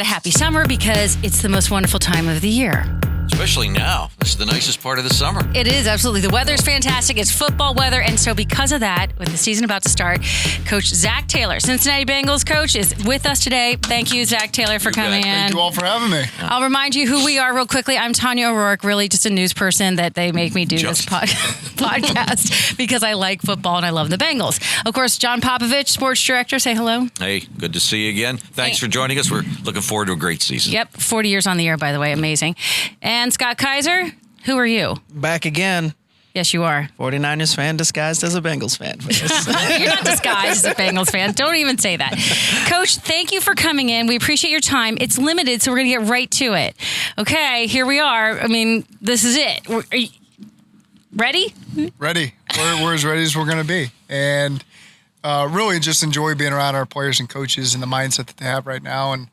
happy summer because it's the most wonderful time of the year. Especially now. This is the nicest part of the summer. It is, absolutely. The weather's fantastic. It's football weather. And so because of that, with the season about to start, Coach Zac Taylor, Cincinnati Bengals coach, is with us today. Thank you, Zac Taylor, for coming in. Thank you all for having me. I'll remind you who we are real quickly. I'm Tanya O'Rourke, really just a news person that they make me do this podcast because I like football and I love the Bengals. Of course, John Popovich, sports director. Say hello. Hey, good to see you again. Thanks for joining us. We're looking forward to a great season. Yep, 40 years on the air, by the way. Amazing. And Scott Kaiser, who are you? Back again. Yes, you are. 49ers fan disguised as a Bengals fan. You're not disguised as a Bengals fan. Don't even say that. Coach, thank you for coming in. We appreciate your time. It's limited, so we're going to get right to it. Okay, here we are. I mean, this is it. Are you ready? Ready. We're as ready as we're going to be. And really just enjoy being around our players and coaches and the mindset that they have right now. And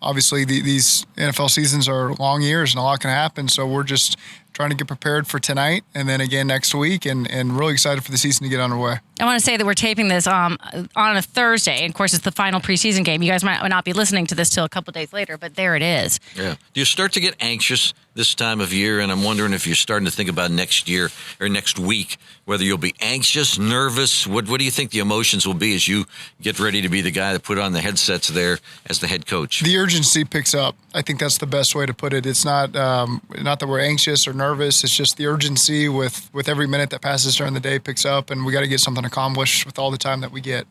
obviously, these NFL seasons are long years and a lot can happen. So we're just trying to get prepared for tonight and then again next week and really excited for the season to get underway. I want to say that we're taping this on a Thursday. And of course, it's the final preseason game. You guys might not be listening to this till a couple of days later, but there it is. Yeah. Do you start to get anxious this time of year? And I'm wondering if you're starting to think about next year or next week, whether you'll be anxious, nervous. What do you think the emotions will be as you get ready to be the guy that put on the headsets there as the head coach? The urgency picks up. I think that's the best way to put it. It's not that we're anxious or nervous. It's just the urgency with every minute that passes during the day picks up, and we got to get something accomplished with all the time that we get.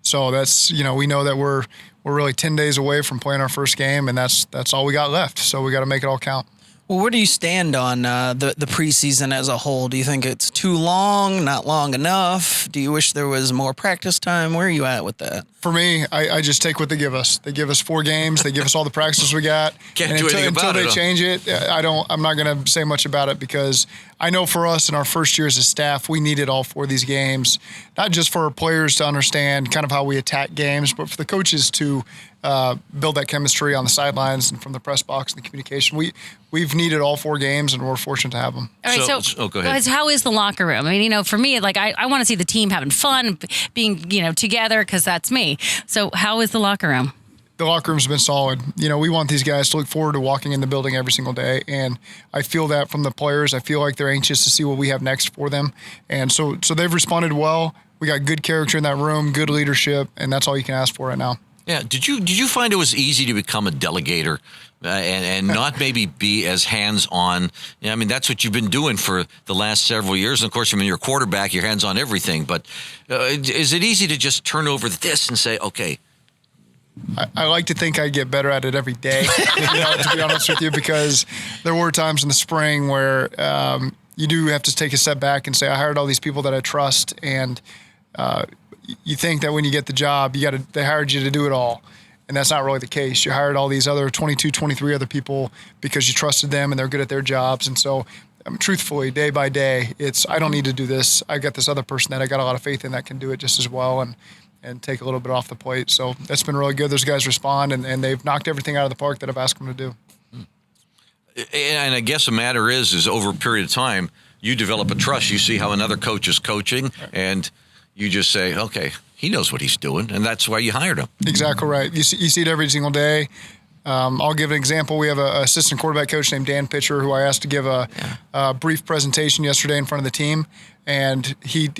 So that's, we know that we're really 10 days away from playing our first game, and that's all we got left. So we got to make it all count. Well, where do you stand on the preseason as a whole? Do you think it's too long, not long enough? Do you wish there was more practice time? Where are you at with that? For me, I just take what they give us. They give us 4 games. They give us all the practices we got. Can't do anything about it. Until they change it, I'm not going to say much about it because I know for us in our first year as a staff, we needed all 4 of these games, not just for our players to understand kind of how we attack games, but for the coaches to build that chemistry on the sidelines and from the press box and the communication. We've needed all 4 games, and we're fortunate to have them. All right, so go ahead. How is the locker room? I mean, for me, like I want to see the team having fun, being together because that's me. So how is the locker room? The locker room's been solid. We want these guys to look forward to walking in the building every single day, and I feel that from the players. I feel like they're anxious to see what we have next for them, and so they've responded well. We got good character in that room, good leadership, and that's all you can ask for right now. Yeah. Did you find it was easy to become a delegator and not maybe be as hands-on? I mean, that's what you've been doing for the last several years. And, of course, when you're a quarterback, you're hands-on everything. But is it easy to just turn over this and say, okay? I like to think I get better at it every day, to be honest with you, because there were times in the spring where you do have to take a step back and say, I hired all these people that I trust, and you think that when you get the job, they hired you to do it all. And that's not really the case. You hired all these other 22, 23 other people because you trusted them and they're good at their jobs. And so truthfully, day by day, I don't need to do this. I got this other person that I got a lot of faith in that can do it just as well and take a little bit off the plate. So that's been really good. Those guys respond, and they've knocked everything out of the park that I've asked them to do. And I guess the matter is over a period of time, you develop a trust. You see how another coach is coaching, and you just say, okay, he knows what he's doing, and that's why you hired him. Exactly right. You see it every single day. I'll give an example. We have an assistant quarterback coach named Dan Pitcher who I asked to give a brief presentation yesterday in front of the team, and he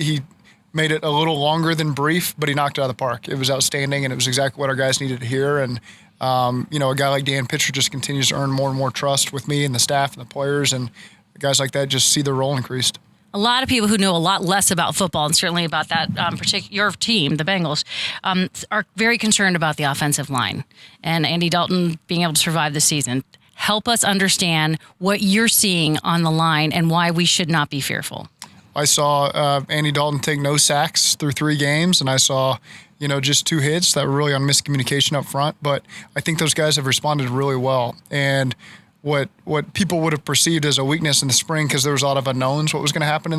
made it a little longer than brief, but he knocked it out of the park. It was outstanding, and it was exactly what our guys needed to hear. And, a guy like Dan Pitcher just continues to earn more and more trust with me and the staff and the players, and guys like that just see their role increased. A lot of people who know a lot less about football, and certainly about that your team, the Bengals, are very concerned about the offensive line and Andy Dalton being able to survive the season. Help us understand what you're seeing on the line and why we should not be fearful. I saw Andy Dalton take no sacks through 3 games, and I saw, just 2 hits that were really on miscommunication up front. But I think those guys have responded really well. And what people would have perceived as a weakness in the spring, because there was a lot of unknowns what was going to happen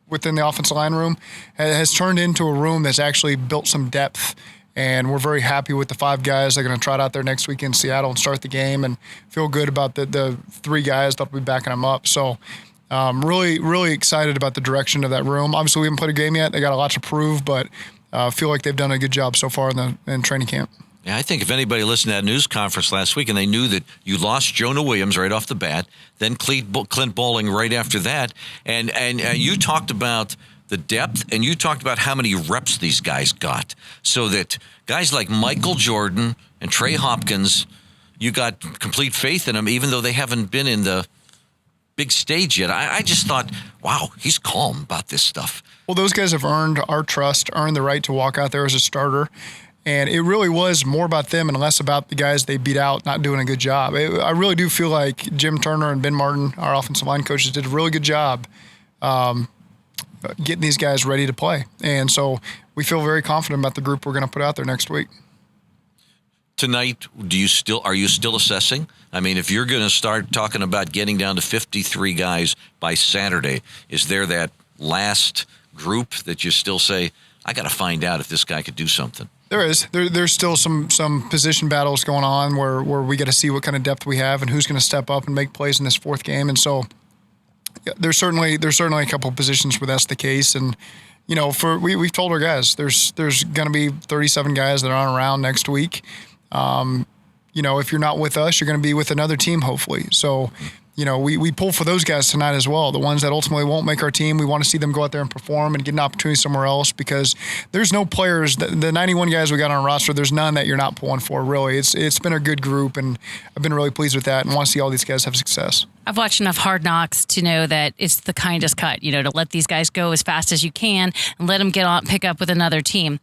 within the offensive line room, has turned into a room that's actually built some depth. And we're very happy with the 5 guys that are going to trot out there next week in Seattle and start the game, and feel good about the 3 guys that will be backing them up. So really, really excited about the direction of that room. Obviously, we haven't played a game yet. They got a lot to prove, but feel like they've done a good job so far in training camp. Yeah, I think if anybody listened to that news conference last week and they knew that you lost Jonah Williams right off the bat, then Clint Bowling right after that, and you talked about the depth, and you talked about how many reps these guys got, so that guys like Michael Jordan and Trey Hopkins, you got complete faith in them, even though they haven't been in the big stage yet. I just thought, wow, he's calm about this stuff. Well, those guys have earned our trust, earned the right to walk out there as a starter. And it really was more about them and less about the guys they beat out not doing a good job. I really do feel like Jim Turner and Ben Martin, our offensive line coaches, did a really good job getting these guys ready to play. And so we feel very confident about the group we're going to put out there next week. Tonight, are you still assessing? I mean, if you're going to start talking about getting down to 53 guys by Saturday, is there that last group that you still say, I got to find out if this guy could do something? There is. There's still some position battles going on where we got to see what kind of depth we have and who's going to step up and make plays in this fourth game. And so there's certainly a couple of positions where that's the case. And you know, we've told our guys there's going to be 37 guys that aren't around next week. You know, if you're not with us, you're going to be with another team, hopefully. So, you know, we pull for those guys tonight as well. The ones that ultimately won't make our team, we want to see them go out there and perform and get an opportunity somewhere else, because there's no players, the 91 guys we got on our roster, there's none that you're not pulling for, really. It's been a good group, and I've been really pleased with that and want to see all these guys have success. I've watched enough Hard Knocks to know that it's the kindest cut, you know, to let these guys go as fast as you can and let them get on, pick up with another team.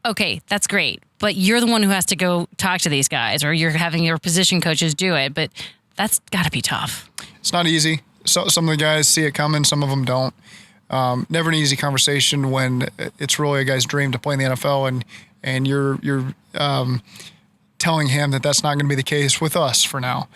Okay, that's great, but you're the one who has to go talk to these guys, or you're having your position coaches do it, but that's got to be tough. It's not easy. So, some of the guys see it coming, some of them don't. Never an easy conversation when it's really a guy's dream to play in the NFL, and you're telling him that that's not going to be the case with us for now.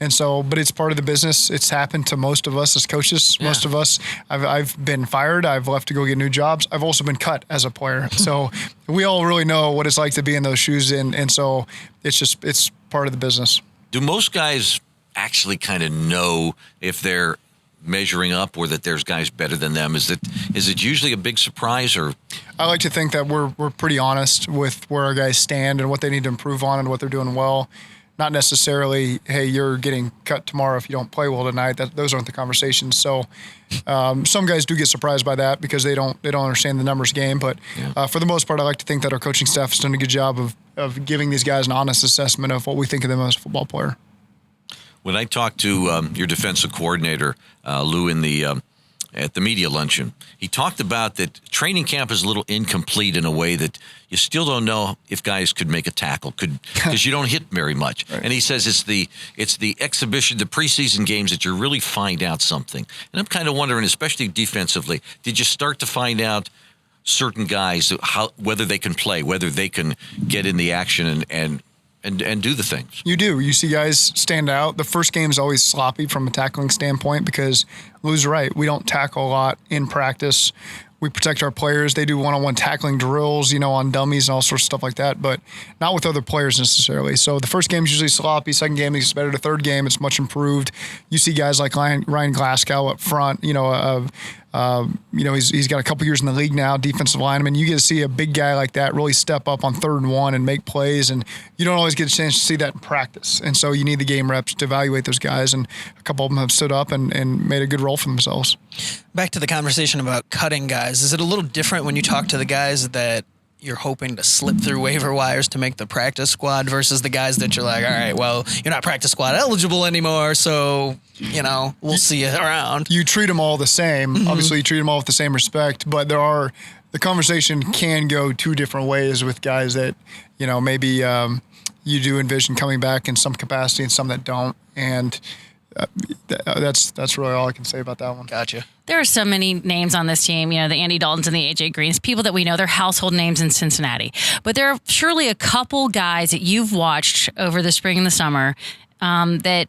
And so, but it's part of the business. It's happened to most of us as coaches. Yeah. Most of us, I've been fired. I've left to go get new jobs. I've also been cut as a player. So we all really know what it's like to be in those shoes. And so it's part of the business. Do most guys actually kind of know if they're measuring up, or that there's guys better than them? Is it usually a big surprise? Or I like to think that we're pretty honest with where our guys stand and what they need to improve on and what they're doing well. Not necessarily, hey, you're getting cut tomorrow if you don't play well tonight. Those aren't the conversations. So some guys do get surprised by that because they don't understand the numbers game. But for the most part, I like to think that our coaching staff has done a good job of giving these guys an honest assessment of what we think of them as a football player. When I talked to your defensive coordinator, Lou, at the media luncheon, he talked about that training camp is a little incomplete in a way that you still don't know if guys could make a tackle, because you don't hit very much. Right. And he says it's the exhibition, the preseason games, that you really find out something. And I'm kind of wondering, especially defensively, did you start to find out certain guys whether they can play, whether they can get in the action and do the things? You do. You see guys stand out. The first game is always sloppy from a tackling standpoint because Lou's right. We don't tackle a lot in practice. We protect our players. They do one-on-one tackling drills, on dummies and all sorts of stuff like that, but not with other players necessarily. So the first game is usually sloppy. Second game is better. The third game, it's much improved. You see guys like Ryan Glasgow up front, he's got a couple years in the league now, defensive lineman. You get to see a big guy like that really step up on 3rd and 1 and make plays, and you don't always get a chance to see that in practice. And so you need the game reps to evaluate those guys, and a couple of them have stood up and made a good role for themselves. Back to the conversation about cutting guys. Is it a little different when you talk to the guys that you're hoping to slip through waiver wires to make the practice squad versus the guys that you're like, all right, well, you're not practice squad eligible anymore, so, we'll see you around? You treat them all the same. Mm-hmm. Obviously, you treat them all with the same respect, but the conversation can go 2 different ways with guys that, maybe you do envision coming back in some capacity and some that don't. And that's really all I can say about that one. Gotcha. There are so many names on this team, the Andy Daltons and the A.J. Greens, people that we know, they're household names in Cincinnati. But there are surely a couple guys that you've watched over the spring and the summer that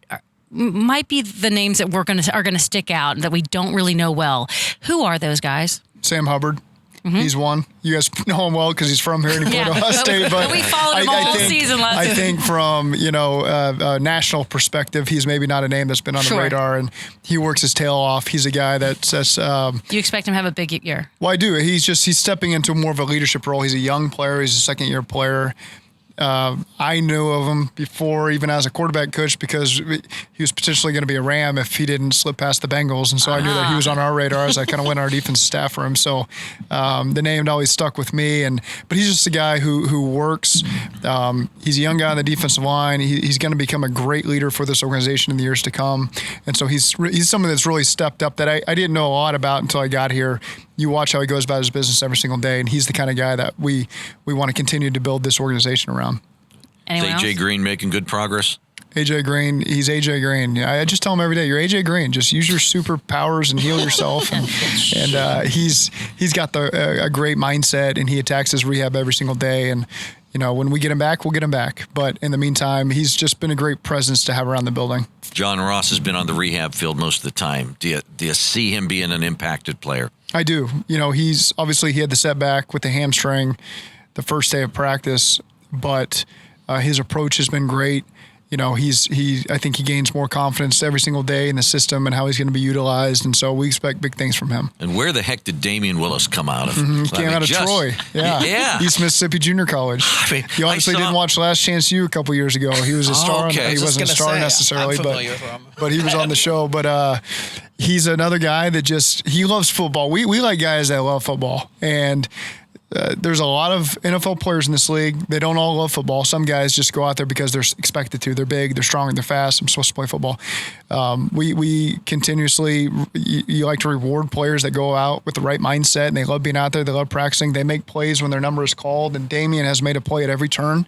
might be the names that are going to stick out and that we don't really know well. Who are those guys? Sam Hubbard. Mm-hmm. He's one. You guys know him well because he's from here and he played Ohio State. But we followed him all season last season. I think from a national perspective, he's maybe not a name that's been on the radar, and he works his tail off. He's a guy that says. You expect him to have a big year? Well, I do. He's stepping into more of a leadership role. He's a young player. He's a second-year player. I knew of him before, even as a quarterback coach, because he was potentially going to be a Ram if he didn't slip past the Bengals. And so I knew that he was on our radar as I kind of went on our defensive staff for him. So the name always stuck with me. But he's just a guy who works. He's a young guy on the defensive line. He's going to become a great leader for this organization in the years to come. And so he's someone that's really stepped up that I didn't know a lot about until I got here. You watch how he goes about his business every single day, and he's the kind of guy that we want to continue to build this organization around. Anyone Is AJ else? Green making good progress? AJ Green, he's AJ Green. I just tell him every day, you're AJ Green. Just use your superpowers and heal yourself. and he's got a great mindset, and he attacks his rehab every single day. And when we get him back, we'll get him back. But in the meantime, he's just been a great presence to have around the building. John Ross has been on the rehab field most of the time. Do you see him being an impacted player? I do. He's obviously he had the setback with the hamstring the first day of practice, but his approach has been great. I think he gains more confidence every single day in the system and how he's going to be utilized, and so we expect big things from him. And where the heck did Damian Willis come out of? He came out of Troy. Yeah. East Mississippi Junior College. He obviously didn't watch Last Chance U a couple years ago. He was a star. Okay. He wasn't a star necessarily, but he was on the show. But he's another guy that he loves football. We like guys that love football, and there's a lot of NFL players in this league. They don't all love football. Some guys just go out there because they're expected to. They're big, they're strong, they're fast. I'm supposed to play football. We continuously, you like to reward players that go out with the right mindset, and they love being out there. They love practicing. They make plays when their number is called, and Damian has made a play at every turn.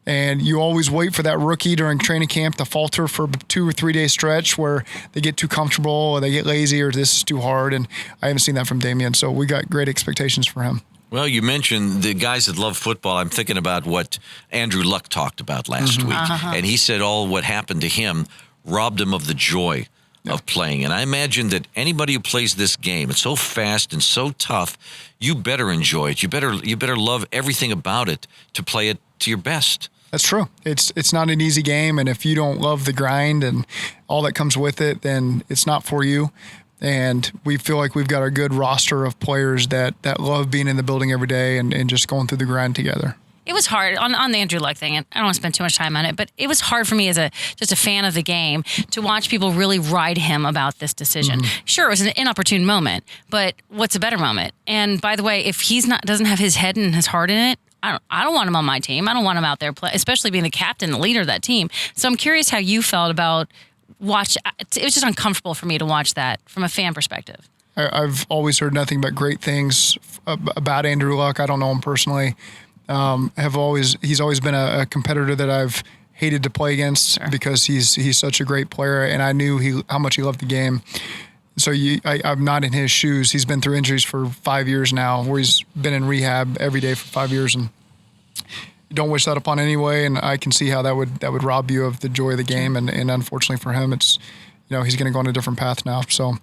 And you always wait for that rookie during training camp to falter for a 2 or 3 day stretch where they get too comfortable or they get lazy or this is too hard. And I haven't seen that from Damian. So we got great expectations for him. Well, you mentioned the guys that love football. I'm thinking about what Andrew Luck talked about last week. And he said what happened to him robbed him of the joy of playing. And I imagine that anybody who plays this game, it's so fast and so tough, you better enjoy it. You better love everything about it to play it to your best. That's true. It's not an easy game, and if you don't love the grind and all that comes with it, then it's not for you. And we feel like we've got a good roster of players that love being in the building every day and just going through the grind together. It was hard on the Andrew Luck thing, and I don't want to spend too much time on it, but it was hard for me as just a fan of the game to watch people really ride him about this decision. Sure, it was an inopportune moment, but what's a better moment? And by the way, if doesn't have his head and his heart in it, I don't want him on my team. I don't want him out there, especially being the captain, the leader of that team. So I'm curious how you felt about it was just uncomfortable for me to watch that from a fan perspective. I've always heard nothing but great things about Andrew Luck. I don't know him personally. He's always been a competitor that I've hated to play against because he's such a great player, and I knew how much he loved the game. So I'm not in his shoes. He's been through injuries for 5 years now, where he's been in rehab every day for 5 years, and you don't wish that upon anyway. And I can see how that would rob you of the joy of the game. And unfortunately for him, it's he's going to go on a different path now. So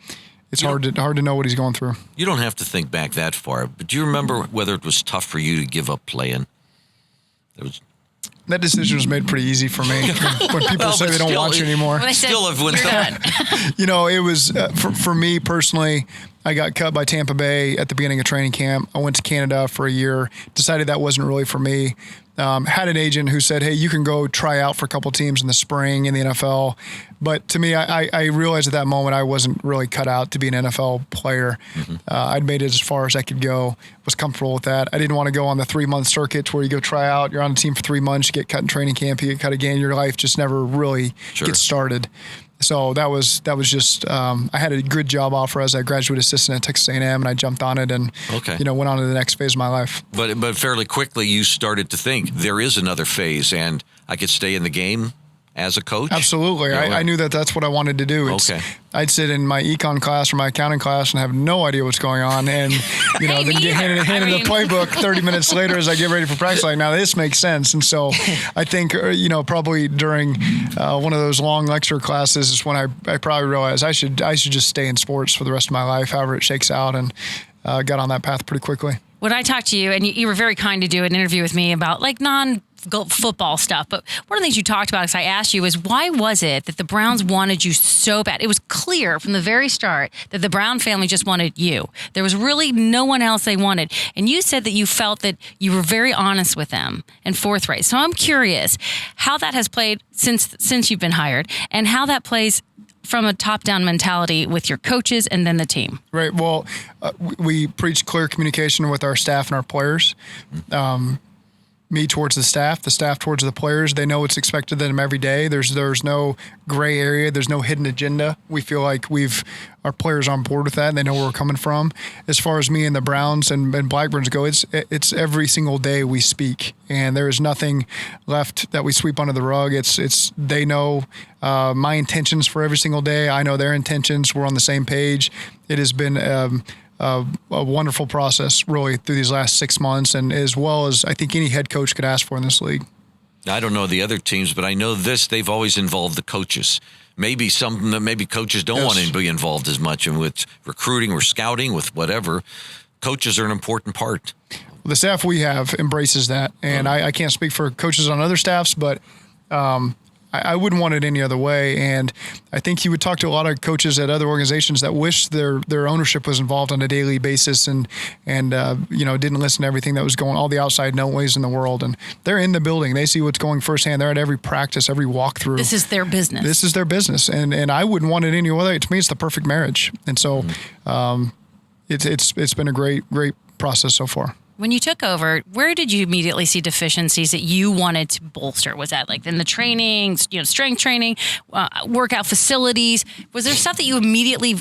it's hard to know what he's going through. You don't have to think back that far, but do you remember whether it was tough for you to give up playing? That decision was made pretty easy for me. When people say they don't want you anymore. It was for me personally. I got cut by Tampa Bay at the beginning of training camp. I went to Canada for a year. Decided that wasn't really for me. Had an agent who said, "Hey, you can go try out for a couple teams in the spring in the NFL." But to me, I realized at that moment I wasn't really cut out to be an NFL player. I'd made it as far as I could go. Was comfortable with that. I didn't want to go on the 3-month circuit where you go try out. You're on a team for 3 months. You get cut in training camp. You get cut again. Your life just never really gets started. So that was just I had a good job offer as a graduate assistant at Texas A&M, and I jumped on it and went on to the next phase of my life. But fairly quickly you started to think there is another phase, and I could stay in the game as a coach? Absolutely. I knew that's what I wanted to do. I'd sit in my econ class or my accounting class and have no idea what's going on. And, then get handed the playbook 30 minutes later as I get ready for practice. Like, now this makes sense. And so I think, probably during one of those long lecture classes is when I probably realized I should just stay in sports for the rest of my life, however it shakes out, and got on that path pretty quickly. When I talked to you, and you were very kind to do an interview with me about like football stuff. But one of the things you talked about, because I asked you, is why was it that the Browns wanted you so bad? It was clear from the very start that the Brown family just wanted you. There was really no one else they wanted. And you said that you felt that you were very honest with them and forthright. So I'm curious how that has played since you've been hired, and how that plays from a top-down mentality with your coaches and then the team. Right. Well, we preach clear communication with our staff and our players. Me towards the staff towards the players. They know what's expected of them every day. There's no gray area. There's no hidden agenda. We feel like our players are on board with that, and they know where we're coming from. As far as me and the Browns and Blackburns go, it's every single day we speak, and there is nothing left that we sweep under the rug. They know my intentions for every single day. I know their intentions. We're on the same page. It has been a wonderful process really through these last 6 months, and as well as I think any head coach could ask for in this league. I don't know the other teams, but I know they've always involved the coaches. Maybe coaches don't want to be involved as much in with recruiting or scouting, with whatever. Coaches are an important part. Well, the staff we have embraces that, and I can't speak for coaches on other staffs, but I wouldn't want it any other way. And I think you would talk to a lot of coaches at other organizations that wish their ownership was involved on a daily basis and didn't listen to everything that was going, all the outside noise in the world. And they're in the building. They see what's going firsthand. They're at every practice, every walkthrough. This is their business. And I wouldn't want it any other way. To me, it's the perfect marriage. And so it's been a great process so far. When you took over, where did you immediately see deficiencies that you wanted to bolster? Was that like in the training, strength training, workout facilities? Was there stuff that you immediately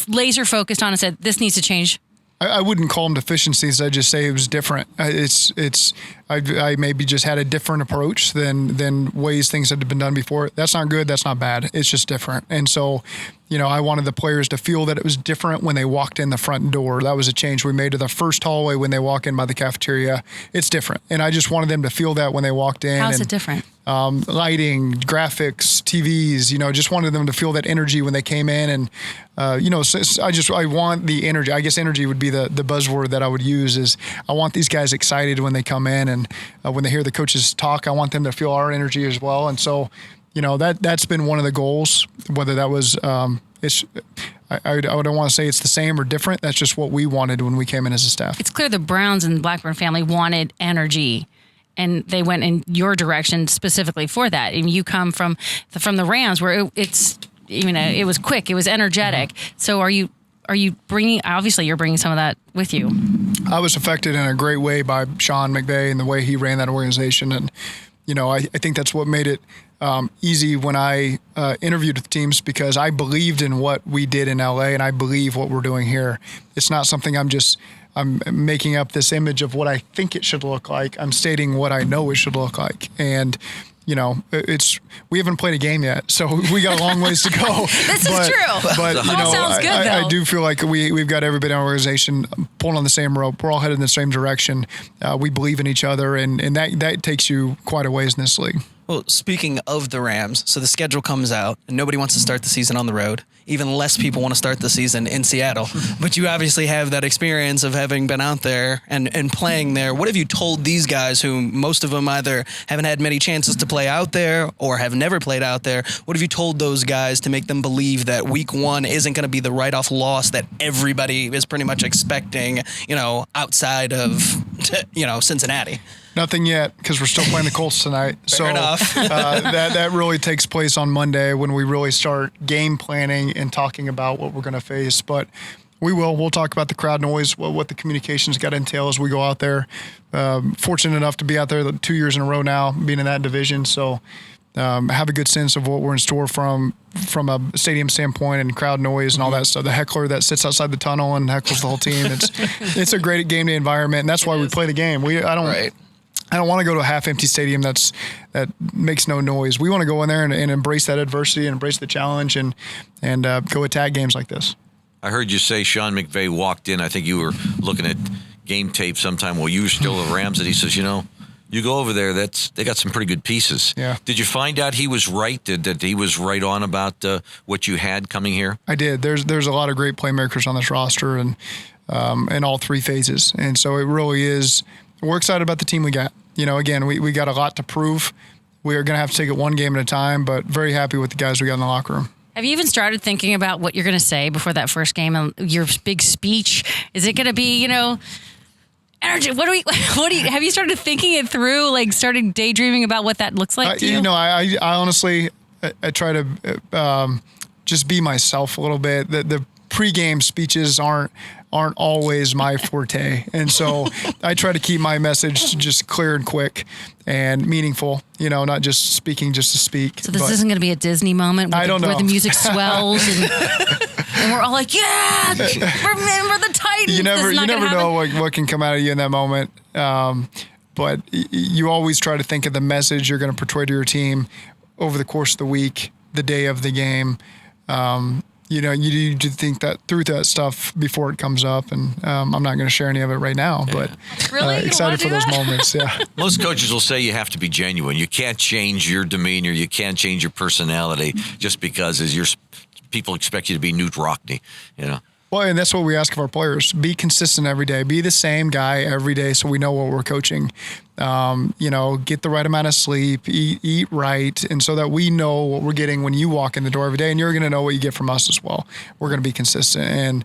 laser focused on and said, this needs to change? I wouldn't call them deficiencies. I'd just say it was different. I maybe just had a different approach than ways things had been done before. That's not good. That's not bad. It's just different. And so, I wanted the players to feel that it was different when they walked in the front door. That was a change we made to the first hallway when they walk in by the cafeteria. It's different. And I just wanted them to feel that when they walked in. How's it different? Lighting, graphics, TVs, just wanted them to feel that energy when they came in. And, I want the energy. I guess energy would be the buzzword that I would use. Is I want these guys excited when they come in, and when they hear the coaches talk, I want them to feel our energy as well. And so, that's been one of the goals, whether that was, I don't want to say it's the same or different. That's just what we wanted when we came in as a staff. It's clear the Browns and Blackburn family wanted energy, and they went in your direction specifically for that. And you come from the Rams, where it was quick, it was energetic. So are you bringing? Obviously, you're bringing some of that with you. I was affected in a great way by Sean McVay and the way he ran that organization, and I think that's what made it easy when I interviewed with teams, because I believed in what we did in LA, and I believe what we're doing here. It's not something I'm making up this image of what I think it should look like. I'm stating what I know it should look like. And, we haven't played a game yet, so we got a long ways to go. This is true. But, sounds good, I do feel like we've got everybody in our organization pulling on the same rope. We're all headed in the same direction. We believe in each other, and that takes you quite a ways in this league. Well, speaking of the Rams, so the schedule comes out, and nobody wants to start the season on the road. Even less people want to start the season in Seattle. But you obviously have that experience of having been out there and playing there. What have you told these guys, who most of them either haven't had many chances to play out there or have never played out there? What have you told those guys to make them believe that week one isn't going to be the write-off loss that everybody is pretty much expecting, outside of, Cincinnati? Nothing yet, because we're still playing the Colts tonight. Fair enough. That really takes place on Monday when we really start game planning and talking about what we're going to face. But we'll talk about the crowd noise, what the communications got to entail as we go out there. Fortunate enough to be out there 2 years in a row now, being in that division. So have a good sense of what we're in store from a stadium standpoint and crowd noise and all that stuff. The heckler that sits outside the tunnel and heckles the whole team. It's a great game day environment, and that's why we play the game. I don't want to go to a half-empty stadium that makes no noise. We want to go in there and embrace that adversity and embrace the challenge and go attack games like this. I heard you say Sean McVay walked in. I think you were looking at game tape sometime while you were still at Rams, and he says, you go over there, they got some pretty good pieces. Yeah. Did you find out he was right? That he was right on about what you had coming here? I did. There's a lot of great playmakers on this roster and in all three phases. And so it really is – we're excited about the team we got. again, we got a lot to prove. We are going to have to take it one game at a time, but very happy with the guys we got in the locker room. Have you even started thinking about what you're going to say before that first game and your big speech? Is it going to be, energy? Have you started thinking it through, like started daydreaming about what that looks like to you? I honestly, I try to just be myself a little bit. The pregame speeches aren't always my forte. And so I try to keep my message just clear and quick and meaningful, not just speaking just to speak. So this isn't going to be a Disney moment where the music swells and we're all like, yeah, remember the Titans. You never know what can come out of you in that moment. But you always try to think of the message you're going to portray to your team over the course of the week, the day of the game. You need to think that through that stuff before it comes up, and I'm not going to share any of it right now, but excited for those moments. Yeah. Most coaches will say you have to be genuine. You can't change your demeanor. You can't change your personality just because people expect you to be Newt Rockne. Well, and that's what we ask of our players. Be consistent every day. Be the same guy every day so we know what we're coaching. Get the right amount of sleep, eat right, and so that we know what we're getting when you walk in the door every day, and you're going to know what you get from us as well. We're going to be consistent, and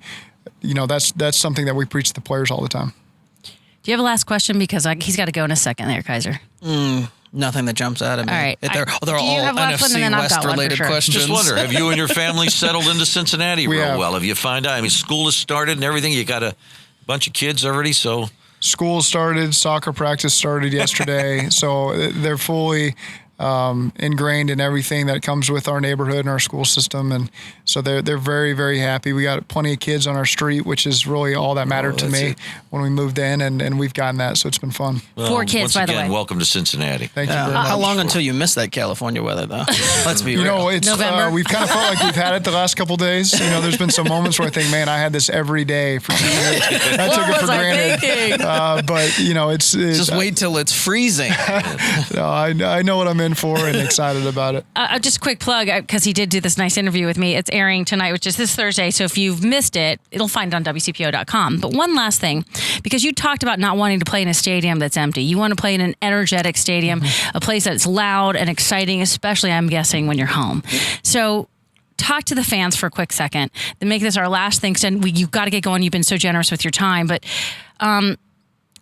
that's something that we preach to the players all the time. Do you have a last question? Because he's got to go in a second there, Kaiser. Nothing that jumps out at me. All right. They're all NFC West related questions. Just wonder, have you and your family settled into Cincinnati real well? Have you found out? I mean, school has started and everything. You got a bunch of kids already, so. School started, soccer practice started yesterday, so they're fully ingrained in everything that comes with our neighborhood and our school system, and so they're very, very happy. We got plenty of kids on our street, which is really all that mattered to me when we moved in, and we've gotten that, so it's been fun. Well, 4 kids, by the way. Welcome to Cincinnati. Thank you very much. How long until you miss that California weather, though? Let's be real. It's November. We've kind of felt like we've had it the last couple of days. There's been some moments where I think, man, I had this every day for 2 years. I took it for granted. But it's just wait till it's freezing. I know what I'm in for and excited about it. Just a quick plug, because he did do this nice interview with me. It's airing tonight, which is this Thursday. So if you've missed it, it'll find it on WCPO.com. But one last thing, because you talked about not wanting to play in a stadium that's empty. You want to play in an energetic stadium, a place that's loud and exciting, especially, I'm guessing, when you're home. So talk to the fans for a quick second. Then make this our last thing. You've got to get going. You've been so generous with your time. But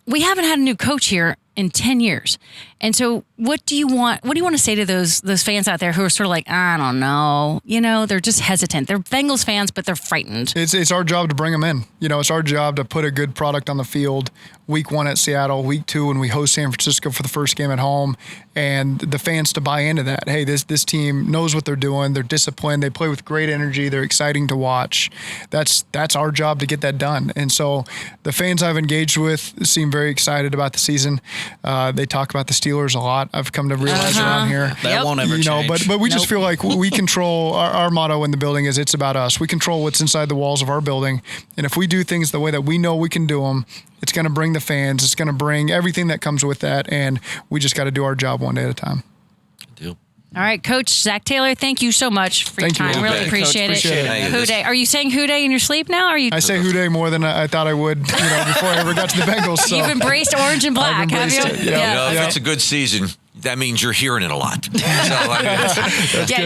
we haven't had a new coach here in 10 years. And so what do you want to say to those fans out there who are sort of like, I don't know, they're just hesitant. They're Bengals fans, but they're frightened. It's our job to bring them in. It's our job to put a good product on the field. Week 1 at Seattle, week 2 when we host San Francisco for the first game at home, and the fans to buy into that. Hey, this team knows what they're doing. They're disciplined. They play with great energy. They're exciting to watch. That's our job to get that done. And so the fans I've engaged with seem very excited about the season. They talk about the Steelers a lot. I've come to realize around here. That won't ever change. But we just feel like we control, our motto in the building is it's about us. We control what's inside the walls of our building. And if we do things the way that we know we can do them, it's going to bring the fans. It's going to bring everything that comes with that. And we just got to do our job one day at a time. Deal. All right, Coach Zac Taylor, thank you so much for your time. Really appreciate it. Houday. Are you saying Houday in your sleep now? I say Houday more than I thought I would before I ever got to the Bengals. So. You've embraced orange and black, have you? If it's a good season, that means you're hearing it a lot.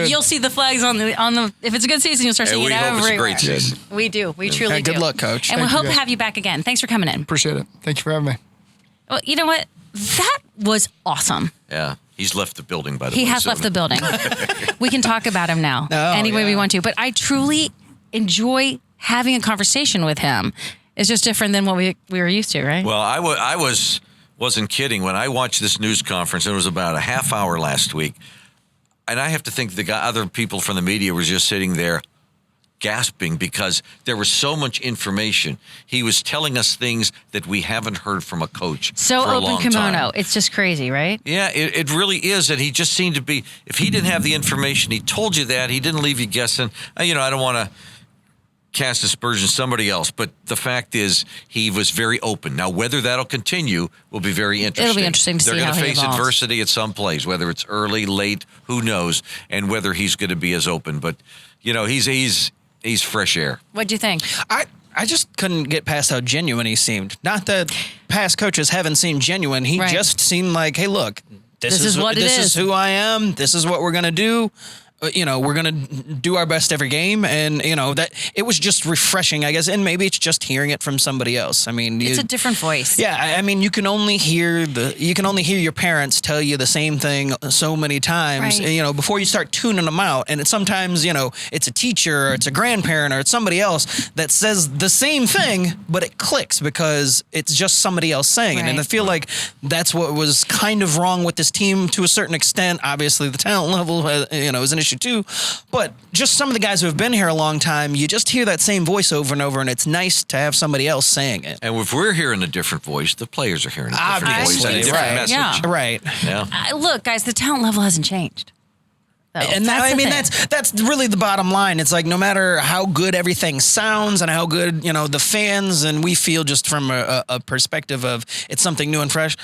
You'll see the flags on the. If it's a good season, you'll start seeing it everywhere. We hope it's a great season. We do. We truly do. Good luck, Coach. And we hope to have you back again. Thanks for coming in. Appreciate it. Thank you for having me. Well, you know what? That was awesome. Yeah. He's left the building, by the way. He has left the building. We can talk about him now any way we want to. But I truly enjoy having a conversation with him. It's just different than what we were used to, right? Well, I wasn't kidding. When I watched this news conference, it was about a half hour last week, and I have to think other people from the media were just sitting there gasping because there was so much information. He was telling us things that we haven't heard from a coach for a long open kimono. time. It's just crazy, right? Yeah, it really is. And he just seemed to be, if he didn't have the information, he told you that. He didn't leave you guessing. I don't want to cast aspersions somebody else, but the fact is he was very open. Now, whether that'll continue will be very interesting. It'll be interesting to see how he They're going to face evolves. adversity at some plays, whether it's early, late, who knows, and whether he's going to be as open. But, he's fresh air. What'd you think? I I just couldn't get past how genuine he seemed. Not that past coaches haven't seemed genuine. He just seemed like, hey, look, this is what this is who I am. This is what we're going to do. We're going to do our best every game. And, that it was just refreshing, I guess. And maybe it's just hearing it from somebody else. I mean, it's a different voice. Yeah. I mean, you can only hear your parents tell you the same thing so many times, before you start tuning them out. And sometimes, it's a teacher or it's a grandparent or it's somebody else that says the same thing, but it clicks because it's just somebody else saying it. And I feel like that's what was kind of wrong with this team to a certain extent. Obviously, the talent level, is an issue too, but just some of the guys who have been here a long time, you just hear that same voice over and over, and it's nice to have somebody else saying it. And if we're hearing a different voice, the players are hearing a different voice and a different message. Yeah. Right. Yeah. Look, guys, the talent level hasn't changed. And that's really the bottom line. It's like no matter how good everything sounds and how good, the fans and we feel just from a perspective of it's something new and fresh,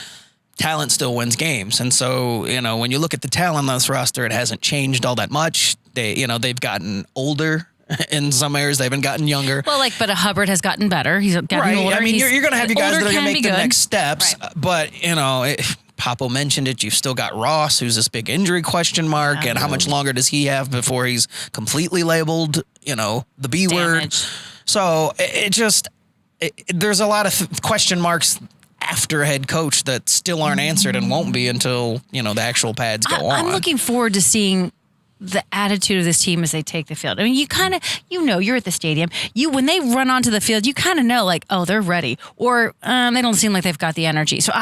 talent still wins games. And so, when you look at the talent on this roster, it hasn't changed all that much. They've gotten older. In some areas, they haven't gotten younger. Well, but a Hubbard has gotten better. He's gotten older. I mean, you're going to have your guys that are going to make the good. next steps. Right. But, Papo mentioned it. You've still got Ross, who's this big injury question mark. And how much longer does he have before he's completely labeled, the B word? So there's a lot of question marks after a head coach that still aren't answered and won't be until, the actual pads go on. I'm looking forward to seeing the attitude of this team as they take the field. I mean, you kind of, you're at the stadium. When they run onto the field, you kind of know, they're ready, or they don't seem like they've got the energy. So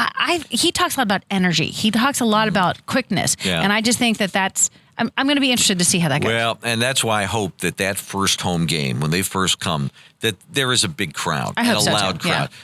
he talks a lot about energy. He talks a lot about quickness, and I just think that's. I'm going to be interested to see how that goes. Well, and that's why I hope that first home game, when they first come, that there is a big crowd and a loud crowd. Yeah.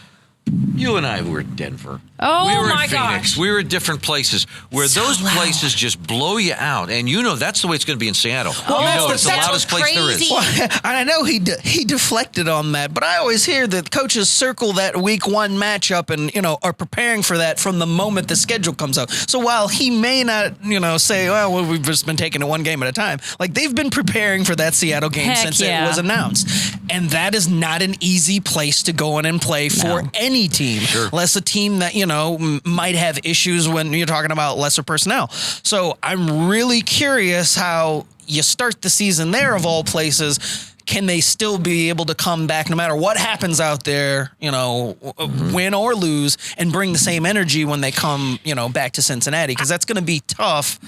You and I were in Denver. Oh, we were my in Phoenix. gosh. We were at different places where those places just blow you out. And that's the way it's going to be in Seattle. It's the loudest place there is. Well, and I know he deflected on that, but I always hear that coaches circle that week one matchup and, are preparing for that from the moment the schedule comes out. So while he may not, say, well, we've just been taking it one game at a time, they've been preparing for that Seattle game since it was announced. And that is not an easy place to go in and play for any team, unless a team that, might have issues when you're talking about lesser personnel. So I'm really curious how you start the season there, of all places. Can they still be able to come back no matter what happens out there, win or lose, and bring the same energy when they come, back to Cincinnati? Because that's going to be tough.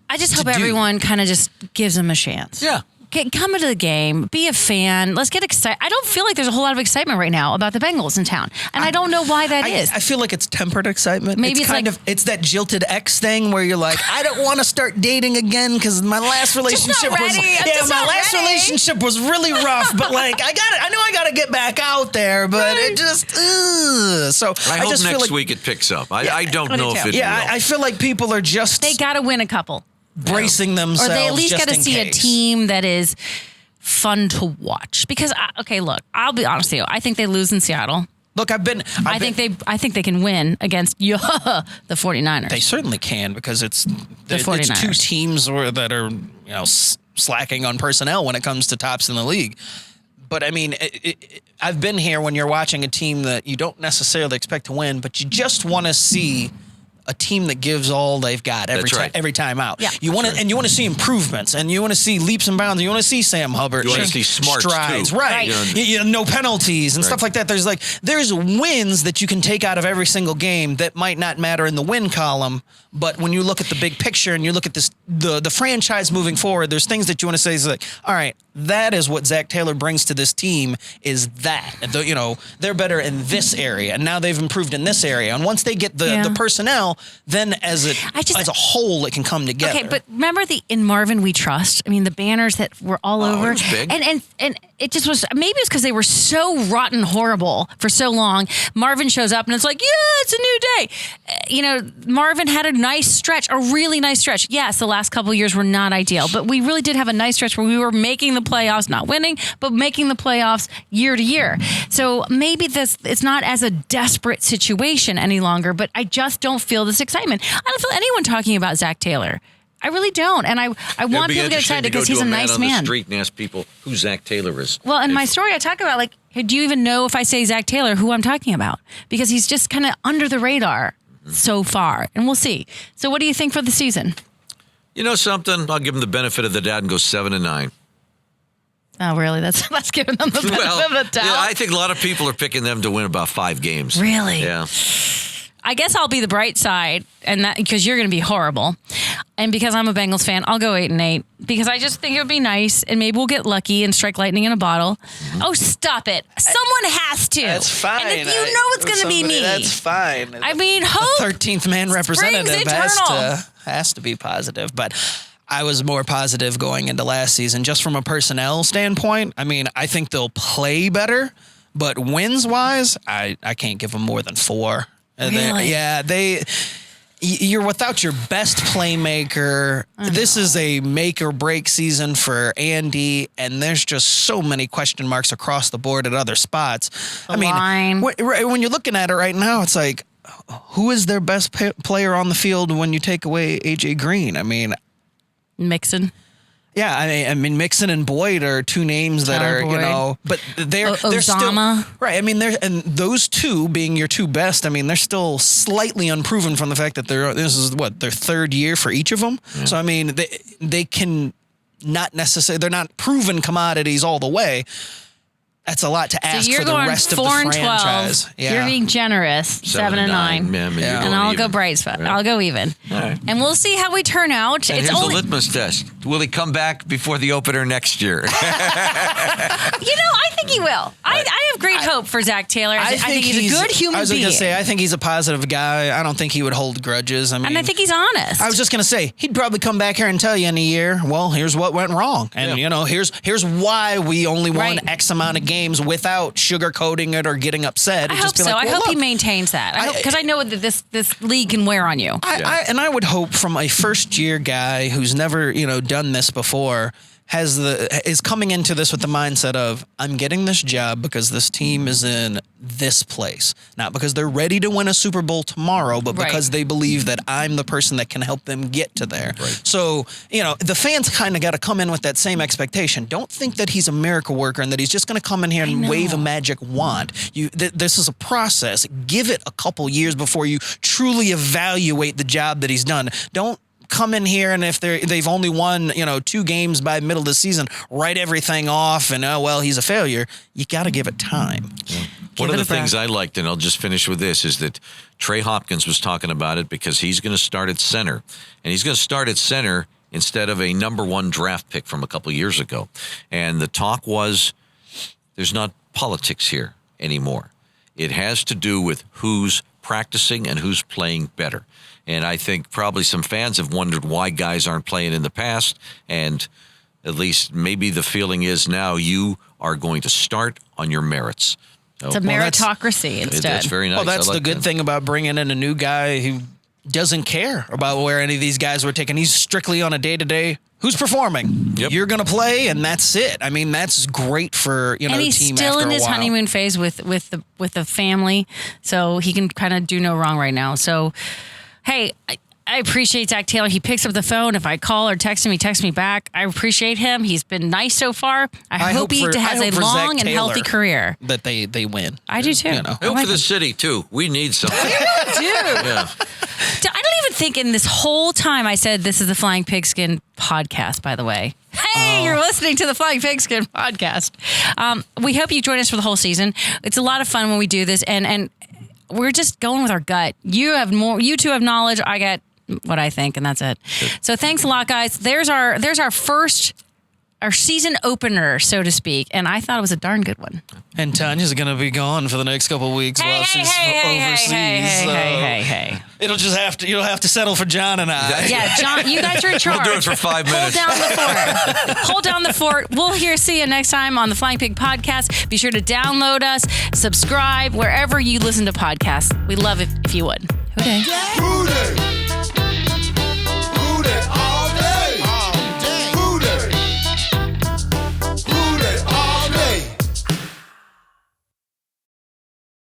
I just hope everyone kind of just gives them a chance. Yeah. Come into the game, be a fan. Let's get excited. I don't feel like there's a whole lot of excitement right now about the Bengals in town, and I don't know why that is. I feel like it's tempered excitement. Maybe it's that jilted ex thing where you're like, I don't want to start dating again because my last relationship relationship was really rough. But I know I got to get back out there. But it just so I hope next week it picks up. I don't know if it will. I feel like people are just they got to win a couple. Bracing themselves, or they at least got to see a team that is fun to watch. Because look, I'll be honest with you. I think they lose in Seattle. Look, I think they can win against the 49ers. They certainly can, because it's 49ers. It's two teams that are slacking on personnel when it comes to tops in the league. But I mean, I've been here when you're watching a team that you don't necessarily expect to win, but you just want to see a team that gives all they've got every time out. Yeah. You want to see improvements, and you want to see leaps and bounds. And you want to see Sam Hubbard. You want to see smarts strides, too. right? No penalties and stuff like that. There's wins that you can take out of every single game that might not matter in the win column, but when you look at the big picture and you look at this, the franchise moving forward, there's things that you want to say is all right, that is what Zac Taylor brings to this team. Is that they're better in this area, and now they've improved in this area, and once they get the personnel, then as a whole, it can come together. Okay, but remember in Marvin We Trust? I mean, the banners that were all over. It was big. And it just was, maybe it's because they were so rotten horrible for so long. Marvin shows up and it's it's a new day. Marvin had a really nice stretch. Yes, the last couple of years were not ideal, but we really did have a nice stretch where we were making the playoffs, not winning, but making the playoffs year to year. So maybe it's not as a desperate situation any longer, but I just don't feel this excitement. I don't feel anyone talking about Zac Taylor. I really don't. And I want people to get excited because he's a nice man. On the street and ask people who Zac Taylor is. Well, in my story, I talk about do you even know if I say Zac Taylor who I'm talking about? Because he's just kind of under the radar so far, and we'll see. So what do you think for the season? You know something? I'll give them the benefit of the doubt and go 7-9. Oh, really? That's giving them the benefit of the doubt. Yeah, I think a lot of people are picking them to win about 5 games. Really? Yeah. I guess I'll be the bright side, and that because you're going to be horrible, and because I'm a Bengals fan, I'll go 8-8 because I just think it would be nice, and maybe we'll get lucky and strike lightning in a bottle. Oh, stop it! Someone has to. That's fine. And if you know it's going to be me, that's fine. I mean, hope. The 13th man representative eternal. has to be positive, but I was more positive going into last season, just from a personnel standpoint. I mean, I think they'll play better, but wins wise, I can't give them more than 4. Really? You're without your best playmaker. This is a make or break season for Andy, and there's just so many question marks across the board at other spots. Line. When you're looking at it right now, it's like, who is their best player on the field when you take away AJ Green? I mean, Mixon. Yeah, I mean, Mixon and Boyd are 2 names that are, Boyd. but they're Osama. still right. I mean, and those 2 being your 2 best. I mean, they're still slightly unproven from the fact that this is their 3rd year for each of them. Yeah. So I mean, they can not necessarily, they're not proven commodities all the way. That's a lot to ask for the rest of the franchise. Yeah. You're being generous. 7-9. And I'll go bright spot. Right. I'll go even. Right. And we'll see how we turn out. And here's a litmus test. Will he come back before the opener next year? I think he will. I have great hope for Zac Taylor. I think he's a good human being. I was going to say, I think he's a positive guy. I don't think he would hold grudges. And I think he's honest. I was just going to say, he'd probably come back here and tell you in a year, well, here's what went wrong. And, here's why we only won X amount of games without sugarcoating it or getting upset. I hope so. I hope he maintains that. Because I know that this league can wear on you. I would hope from a first-year guy who's never, done this before, is coming into this with the mindset of, I'm getting this job because this team is in this place. Not because they're ready to win a Super Bowl tomorrow, but because they believe that I'm the person that can help them get to there. Right. So, the fans kind of got to come in with that same expectation. Don't think that he's a miracle worker and that he's just going to come in here and wave a magic wand. This is a process. Give it a couple years before you truly evaluate the job that he's done. Don't come in here and if they've only won 2 games by middle of the season, write everything off and he's a failure. You got to give it time. Yeah. One of the things I liked, and I'll just finish with this, is that Trey Hopkins was talking about it because he's going to start at center, and he's going to start at center instead of a number 1 draft pick from a couple years ago. And the talk was, there's not politics here anymore. It has to do with who's practicing and who's playing better. And I think probably some fans have wondered why guys aren't playing in the past. And at least maybe the feeling is now you are going to start on your merits. It's a meritocracy instead. That's very nice. Well, that's the good thing about bringing in a new guy who doesn't care about where any of these guys were taken. He's strictly on a day-to-day. Who's performing? Yep. You're going to play, and that's it. I mean, that's great for and he's team still after in his a while. honeymoon phase with the family, so he can kind of do no wrong right now. So, hey, I appreciate Zac Taylor. He picks up the phone. If I call or text him, he texts me back. I appreciate him. He's been nice so far. I hope he has a long and healthy career. That they win. I do too. I hope for the city too. We need something. I do. Yeah. I don't even think in this whole time I said this is the Flying Pigskin Podcast, by the way. Hey, you're listening to the Flying Pigskin Podcast. We hope you join us for the whole season. It's a lot of fun when we do this, and we're just going with our gut. You have more. You two have knowledge. I got what I think, and that's it. So thanks a lot, guys. There's our season opener, so to speak, and I thought it was a darn good one. And Tanya's going to be gone for the next couple of weeks while she's overseas. Hey. You'll have to settle for John and I. Yeah, John, you guys are in charge. We'll do it for 5 minutes. Hold down the fort. We'll see you next time on the Flying Pig Podcast. Be sure to download us, subscribe wherever you listen to podcasts. We'd love it if you would. Hooday.